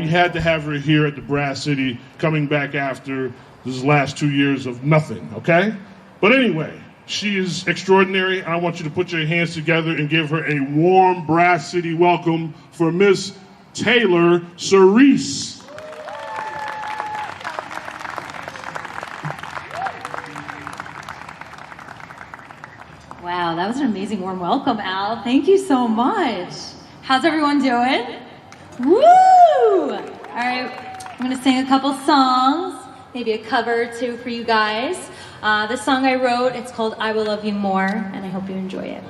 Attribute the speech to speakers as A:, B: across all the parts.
A: we had to have her here at the Brass City, coming back after these last 2 years of nothing, okay? But anyway, she is extraordinary. I want you to put your hands together and give her a warm Brass City welcome for Miss Taylor Cerise.
B: Wow, that was an amazing warm welcome, Al. Thank you so much. How's everyone doing? Woo! All right, I'm gonna sing a couple songs, maybe a cover or two for you guys. This song I wrote, it's called I Will Love You More, and I hope you enjoy it.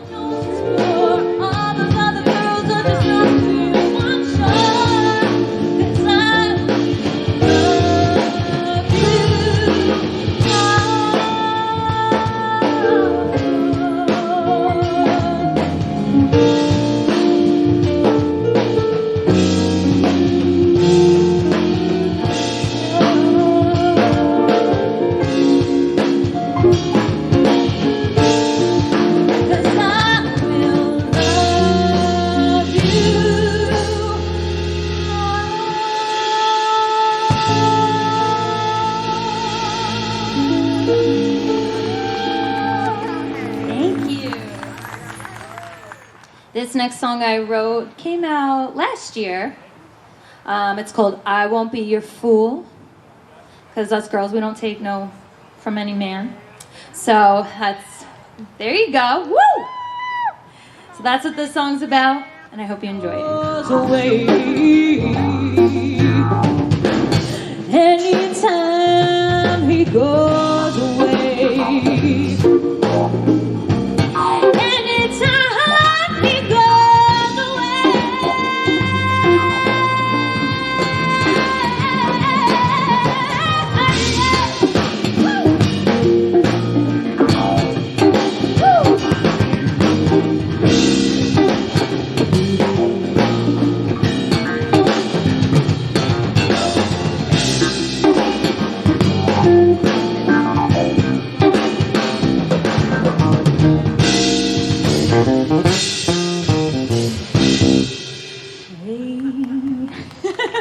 B: This next song I wrote came out last year. It's called I Won't Be Your Fool, because us girls, we don't take no from any man. So there you go. Woo! So that's what this song's about, and I hope you enjoy it. Anytime he goes away,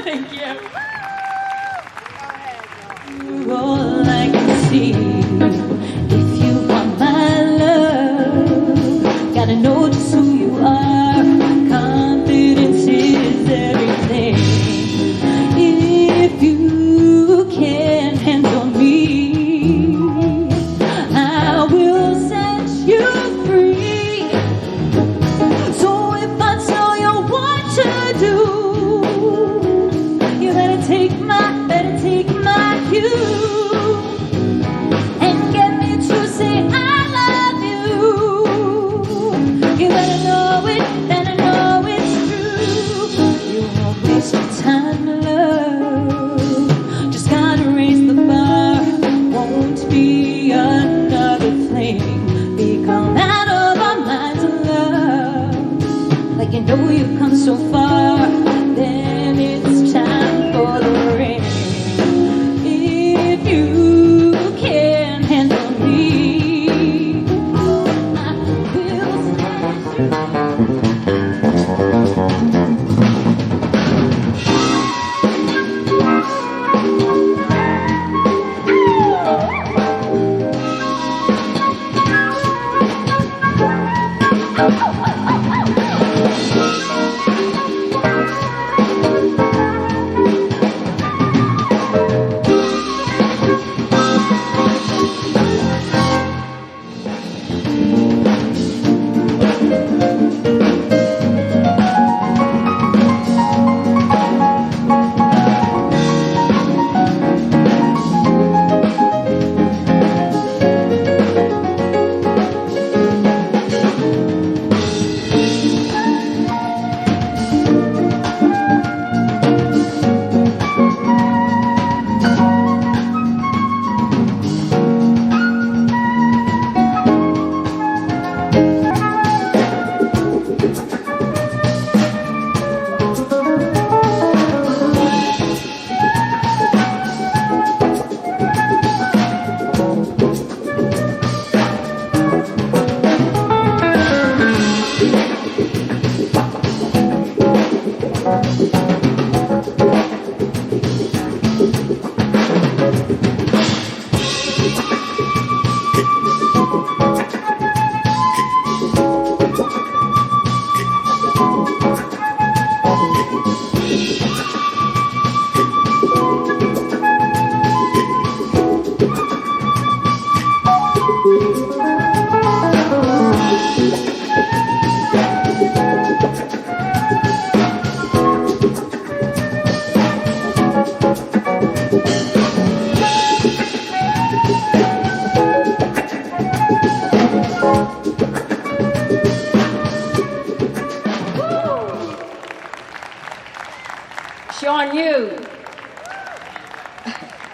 B: thank you. All I can see, if you want my love, gotta know just who you are. Confidence is everything. If you can handle me, I will set you free. So if I tell you what to do, better take my cue and get me to say I love you. You better know it's true. You won't waste your time, love. Just gotta raise the bar. Won't be another flame. Become out of our minds of love. Like you know you've come so far, then it's time for the rain.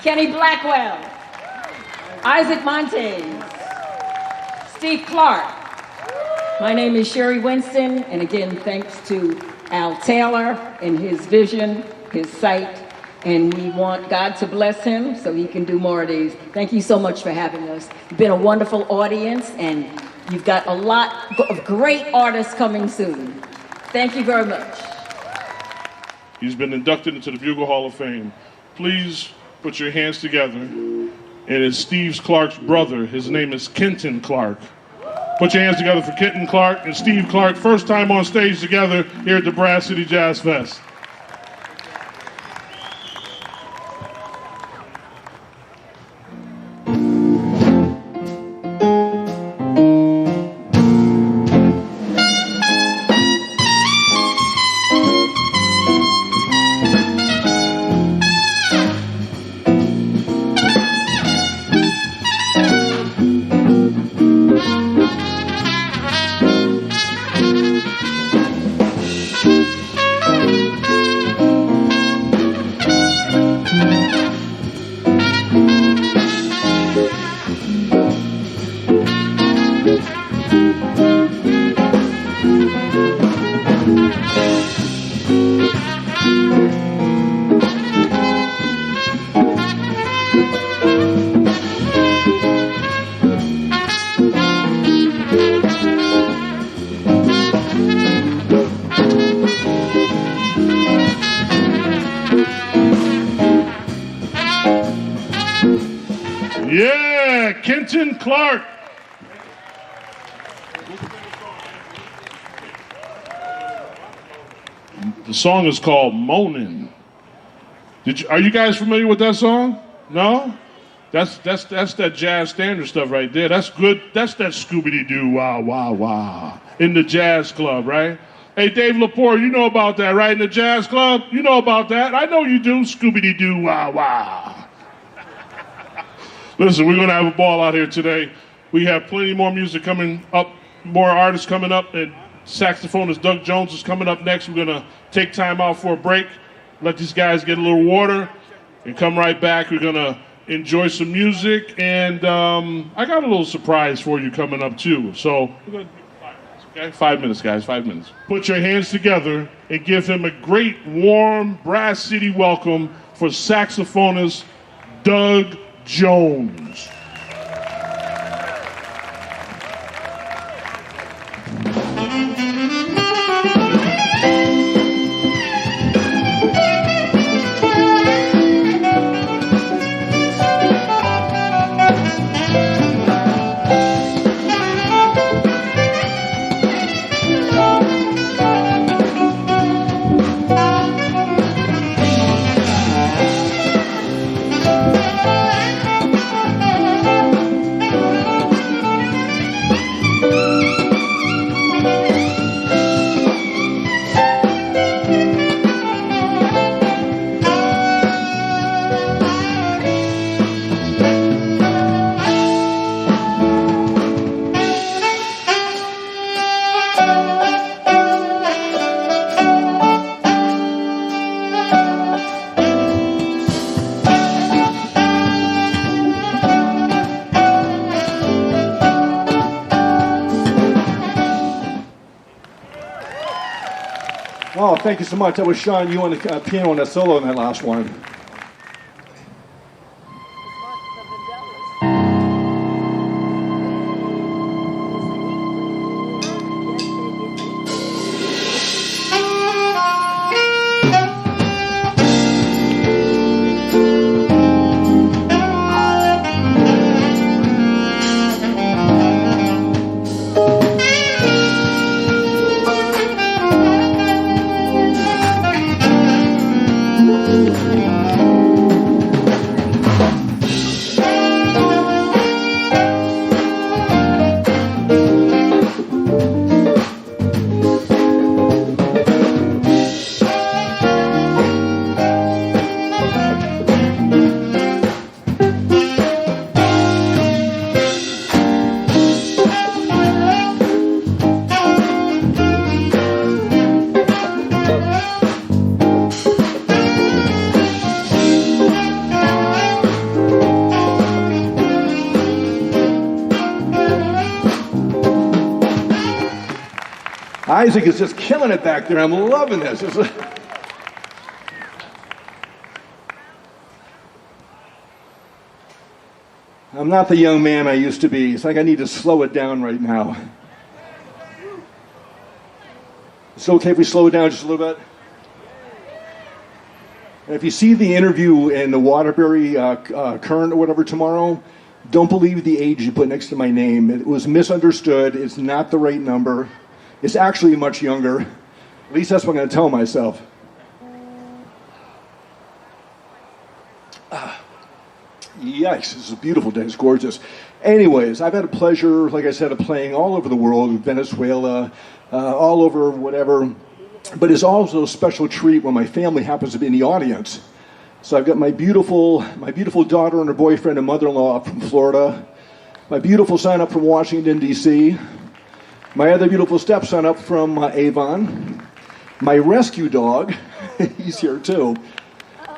C: Kenny Blackwell, Isaac Montes, Steve Clark. My name is Sherry Winston, and again, thanks to Al Taylor and his vision, his sight, and we want God to bless him so he can do more of these. Thank you so much for having us. You've been a wonderful audience, and you've got a lot of great artists coming soon. Thank you very much.
A: He's been inducted into the Bugle Hall of Fame. Please put your hands together. It is Steve Clark's brother. His name is Kenton Clark. Put your hands together for Kenton Clark and Steve Clark. First time on stage together here at the Brass City Jazz Fest. Yeah, Kenton Clark. The song is called Moanin'. Are you guys familiar with that song? No? That's that jazz standard stuff right there. That's good. That's that Scooby-Doo wah wah wah in the jazz club, right? Hey, Dave Lepore, you know about that, right? In the jazz club, you know about that. I know you do. Scooby-Doo wah wah. Listen, we're going to have a ball out here today. We have plenty more music coming up, more artists coming up, and saxophonist Doug Jones is coming up next. We're going to take time out for a break, let these guys get a little water, and come right back. We're going to enjoy some music, and I got a little surprise for you coming up, too. So we're going to do 5 minutes, okay? 5 minutes, guys, 5 minutes. Put your hands together and give him a great, warm Brass City welcome for saxophonist Doug Jones.
D: Oh, thank you so much. That was Sean, you on the piano and that solo in that last one. Isaac is just killing it back there. I'm loving this. I'm not the young man I used to be. It's like I need to slow it down right now. It's okay if we slow it down just a little bit? And if you see the interview in the Waterbury Current or whatever tomorrow, don't believe the age you put next to my name. It was misunderstood. It's not the right number. It's actually much younger. At least that's what I'm going to tell myself. Yikes, this is a beautiful day. It's gorgeous. Anyways, I've had a pleasure, like I said, of playing all over the world, Venezuela, all over whatever. But it's also a special treat when my family happens to be in the audience. So I've got my beautiful daughter and her boyfriend and mother-in-law up from Florida, my beautiful son up from Washington, D.C., my other beautiful stepson up from Avon, my rescue dog, he's here too.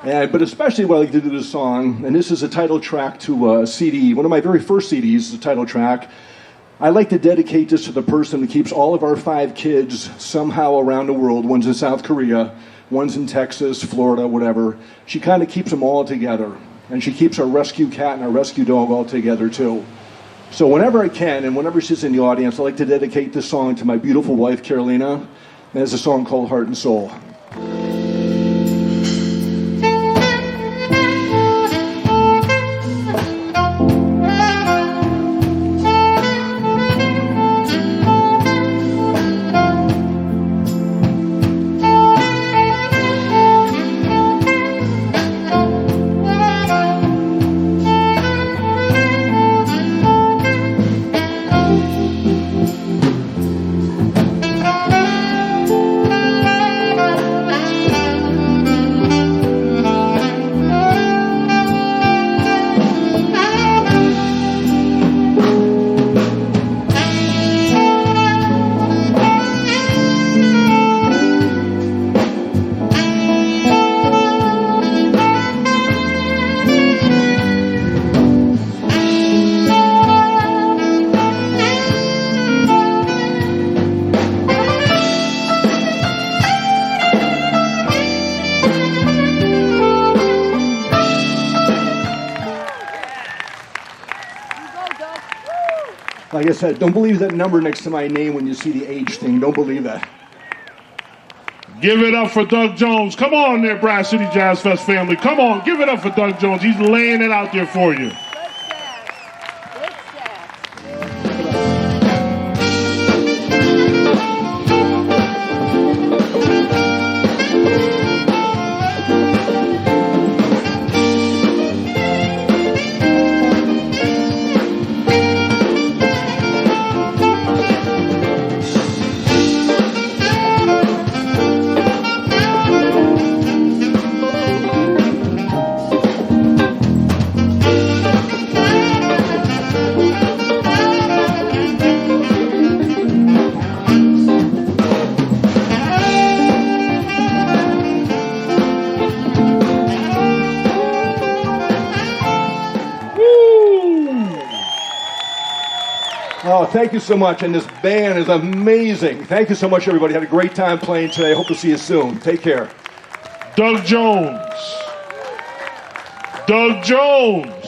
D: But especially what I like to do this song, and this is a title track to a CD, one of my very first CDs is a title track. I like to dedicate this to the person who keeps all of our 5 kids somehow around the world. One's in South Korea, one's in Texas, Florida, whatever. She kind of keeps them all together. And she keeps our rescue cat and our rescue dog all together too. So whenever I can, and whenever she's in the audience, I like to dedicate this song to my beautiful wife, Carolina. And it's a song called Heart and Soul. Like I said, don't believe that number next to my name when you see the age thing. Don't believe that.
A: Give it up for Doug Jones. Come on there, Brass City Jazz Fest family. Come on, give it up for Doug Jones. He's laying it out there for you.
D: Oh, thank you so much. And this band is amazing. Thank you so much, everybody. Had a great time playing today. Hope to see you soon. Take care.
A: Doug Jones. Doug Jones.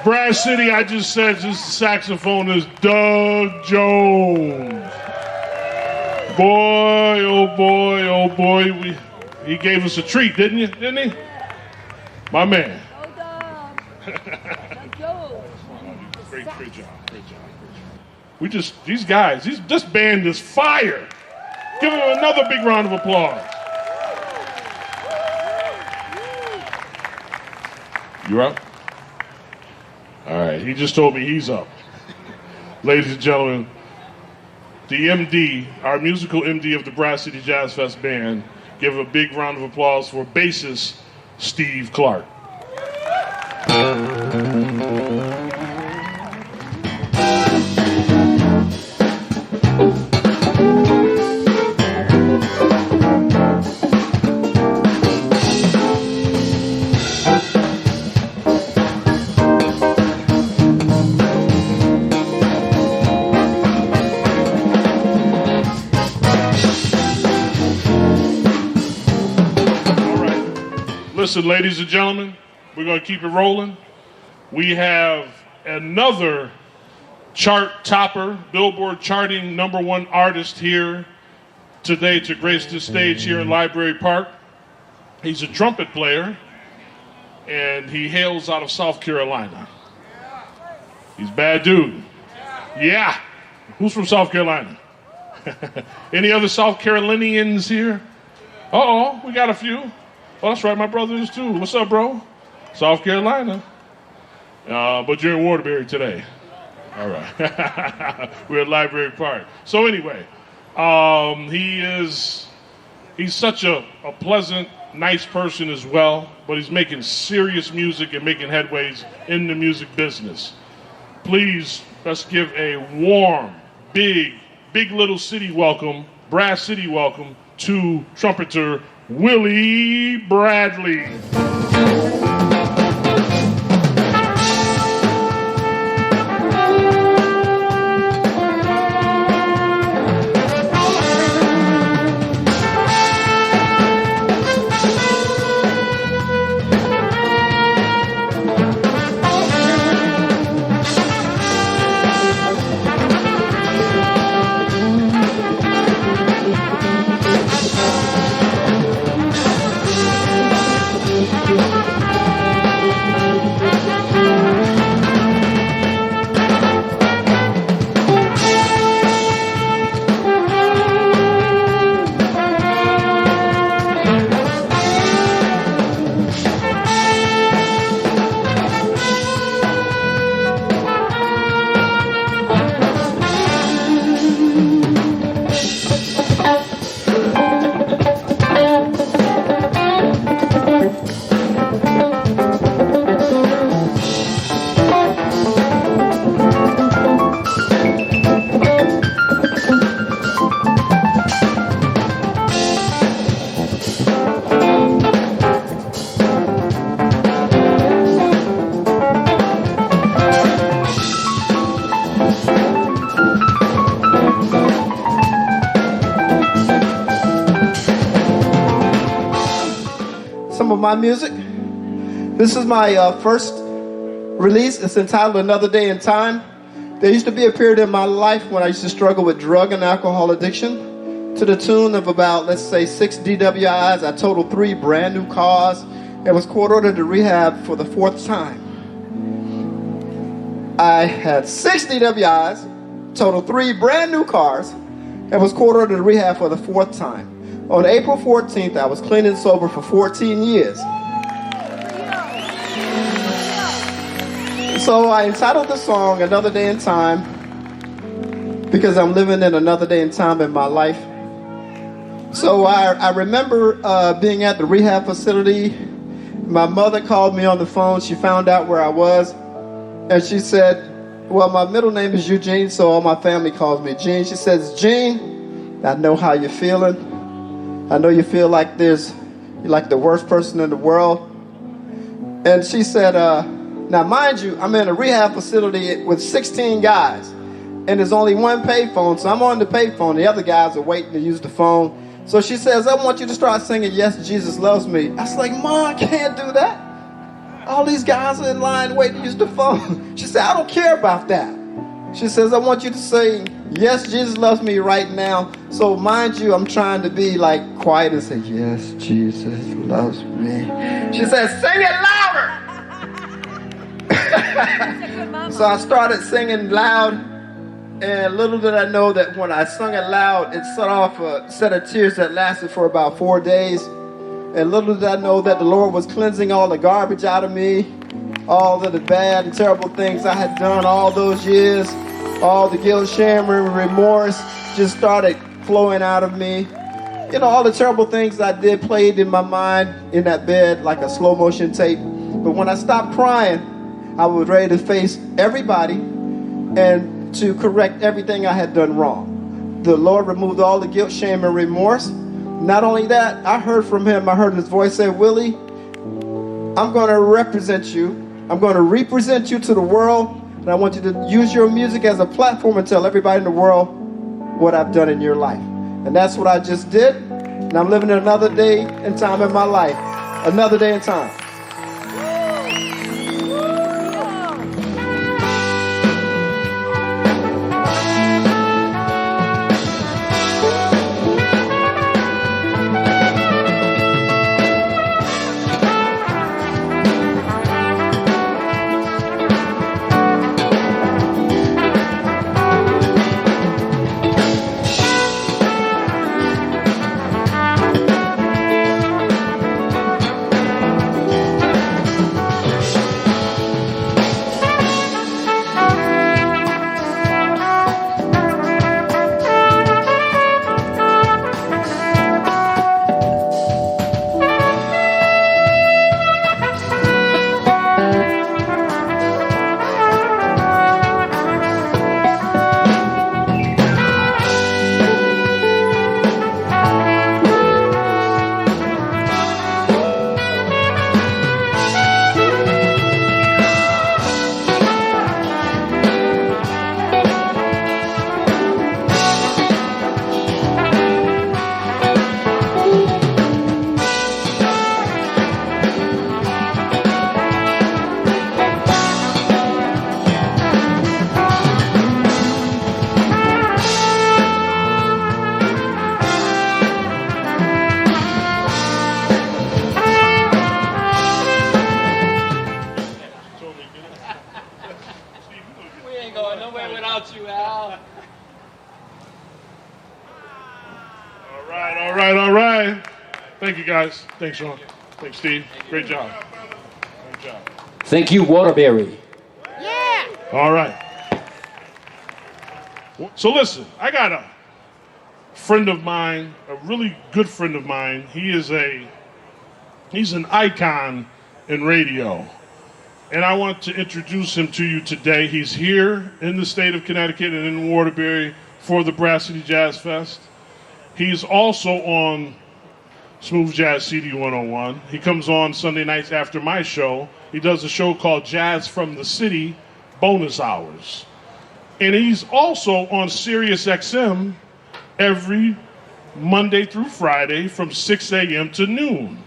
A: Brass City, I just said, just the saxophonist, Doug Jones. Boy, oh boy, oh boy. He gave us a treat, didn't you? Didn't he? My man. Great job. This band is fire. Give him another big round of applause. You up? All right, he just told me he's up. Ladies and gentlemen, the MD, our musical MD of the Brass City Jazz Fest Band, give a big round of applause for bassist Steve Clark. Listen, ladies and gentlemen, we're going to keep it rolling. We have another chart topper, Billboard charting #1 artist here today to grace this stage here in Library Park. He's a trumpet player, and he hails out of South Carolina. He's a bad dude. Yeah. Who's from South Carolina? Any other South Carolinians here? Uh-oh, we got a few. Oh, that's right, my brother is too. What's up, bro? South Carolina. But you're in Waterbury today. All right. We're at Library Park. So anyway, he's such a pleasant, nice person as well, but he's making serious music and making headways in the music business. Please, let's give a warm, big little city welcome, brass city welcome to trumpeter Willie Bradley.
E: Some of my music. This is my first release. It's entitled Another Day in Time. There used to be a period in my life when I used to struggle with drug and alcohol addiction to the tune of about, let's say, 6 DWIs. I totaled 3 brand new cars and was court-ordered to rehab for the 4th time. I had 6 DWIs, totaled 3 brand new cars, and was court-ordered to rehab for the 4th time. On April 14th, I was clean and sober for 14 years. So I entitled the song Another Day in Time because I'm living in another day in time in my life. So I remember being at the rehab facility. My mother called me on the phone. She found out where I was. And she said, well, my middle name is Eugene, so all my family calls me Gene. She says, Gene, I know how you're feeling. I know you feel like you're like the worst person in the world. And she said, now mind you, I'm in a rehab facility with 16 guys. And there's only one payphone, so I'm on the payphone. The other guys are waiting to use the phone. So she says, I want you to start singing Yes, Jesus Loves Me. I was like, Mom, I can't do that. All these guys are in line waiting to use the phone. She said, I don't care about that. She says, I want you to sing Yes, Jesus Loves Me right now. So mind you, I'm trying to be like quiet and say, Yes, Jesus loves me. She says, sing it louder. So I started singing loud, and little did I know that when I sung it loud, it set off a set of tears that lasted for about 4 days. And little did I know that the Lord was cleansing all the garbage out of me, all of the bad and terrible things I had done all those years. All the guilt, shame, and remorse just started flowing out of me. You know, all the terrible things I did played in my mind in that bed like a slow motion tape. But when I stopped crying, I was ready to face everybody and to correct everything I had done wrong. The Lord removed all the guilt, shame, and remorse. Not only that, I heard from him. I heard his voice say, Willie, I'm going to represent you. I'm going to represent you to the world. And I want you to use your music as a platform and tell everybody in the world what I've done in your life. And that's what I just did. And I'm living another day and time in my life. Another Day in Time.
A: All right. Thank you, guys. Thanks, Sean. Thanks, Steve. Great job. Great job.
F: Thank you, Waterbury.
A: All right. So listen, I got a friend of mine, a really good friend of mine. He's an icon in radio. And I want to introduce him to you today. He's here in the state of Connecticut and in Waterbury for the Brass City Jazz Fest. He's also on Smooth Jazz CD 101. He comes on Sunday nights after my show. He does a show called Jazz from the City, Bonus Hours. And he's also on Sirius XM every Monday through Friday from 6 a.m. to noon.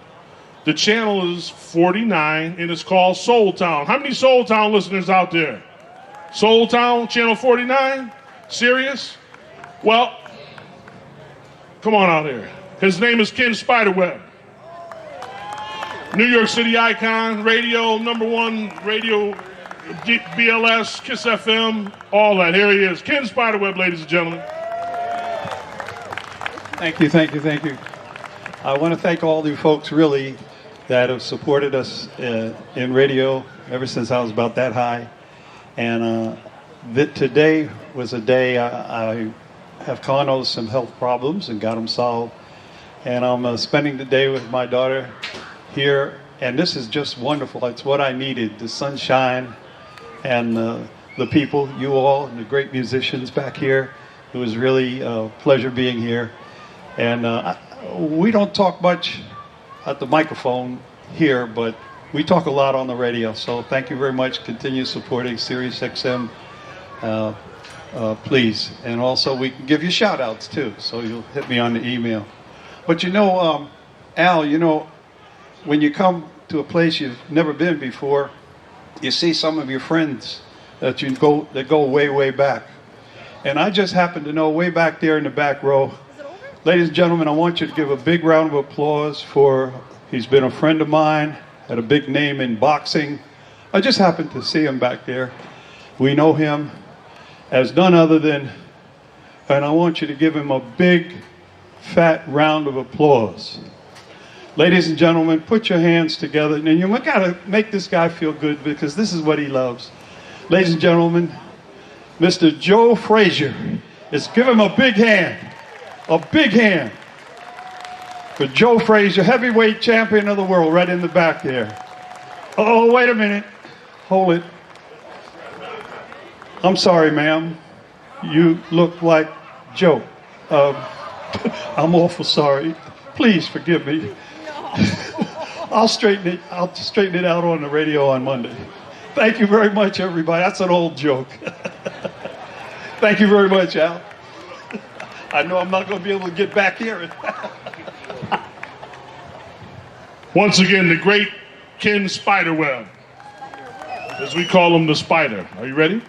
A: The channel is 49 and it's called Soul Town. How many Soul Town listeners out there? Soul Town, channel 49? Sirius? Well, come on out here. His name is Ken Spiderweb. New York City icon, radio, #1 radio, BLS, Kiss FM, all that. Here he is. Ken Spiderweb, ladies and gentlemen.
G: Thank you. I want to thank all you folks, really, that have supported us in radio ever since I was about that high. And today was a day I have caught some health problems and got them solved. And I'm spending the day with my daughter here. And this is just wonderful. It's what I needed, the sunshine and the people, you all, and the great musicians back here. It was really a pleasure being here. And we don't talk much at the microphone here, but we talk a lot on the radio. So thank you very much. Continue supporting Sirius XM, please. And also we can give you shout outs too. So you'll hit me on the email. But Al, when you come to a place you've never been before, you see some of your friends that go way, way back. And I just happen to know way back there in the back row. Ladies and gentlemen, I want you to give a big round of applause for, he's been a friend of mine, had a big name in boxing. I just happened to see him back there. We know him as none other than, and I want you to give him a big, fat round of applause. Ladies and gentlemen, put your hands together, and you gotta make this guy feel good because this is what he loves. Ladies and gentlemen, Mr. Joe Frazier. Let's give him a big hand. A big hand for Joe Frazier, heavyweight champion of the world, right in the back there. Oh, wait a minute. Hold it. I'm sorry, ma'am. You look like Joe. I'm awful sorry. Please forgive me. I'll straighten it out on the radio on Monday. Thank you very much, everybody. That's an old joke. Thank you very much, Al. I know I'm not going to be able to get back here.
A: Once again, the great Ken Spiderweb, as we call him, the Spider. Are you ready?